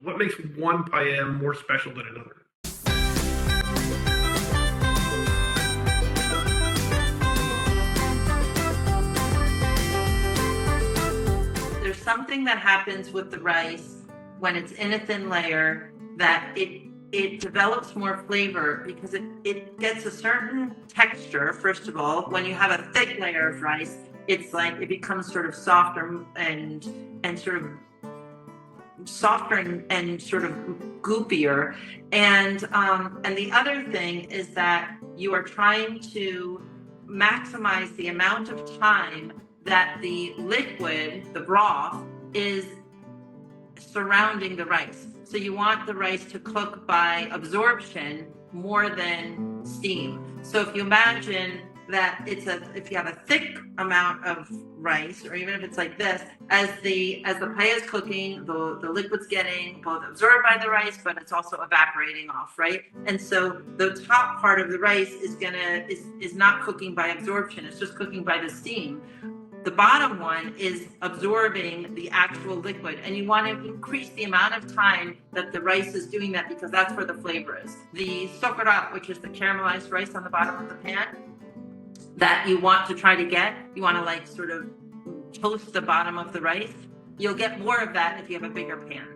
What makes one paella more special than another? There's something that happens with the rice when it's in a thin layer that it develops more flavor because it gets a certain texture. First of all, when you have a thick layer of rice, it's like it becomes sort of softer and sort of softer and sort of goopier. And the other thing is that you are trying to maximize the amount of time that the liquid, the broth, is surrounding the rice. So you want the rice to cook by absorption more than steam. So if you imagine that if you have a thick amount of rice, or even if it's like this, as the paella is cooking, the liquid's getting both absorbed by the rice, but it's also evaporating off, right? And so the top part of the rice is not cooking by absorption; it's just cooking by the steam. The bottom one is absorbing the actual liquid, and you want to increase the amount of time that the rice is doing that because that's where the flavor is. The sokora, which is the caramelized rice on the bottom of the pan, that you want to try to get, you want to like sort of toast the bottom of the rice. You'll get more of that if you have a bigger pan.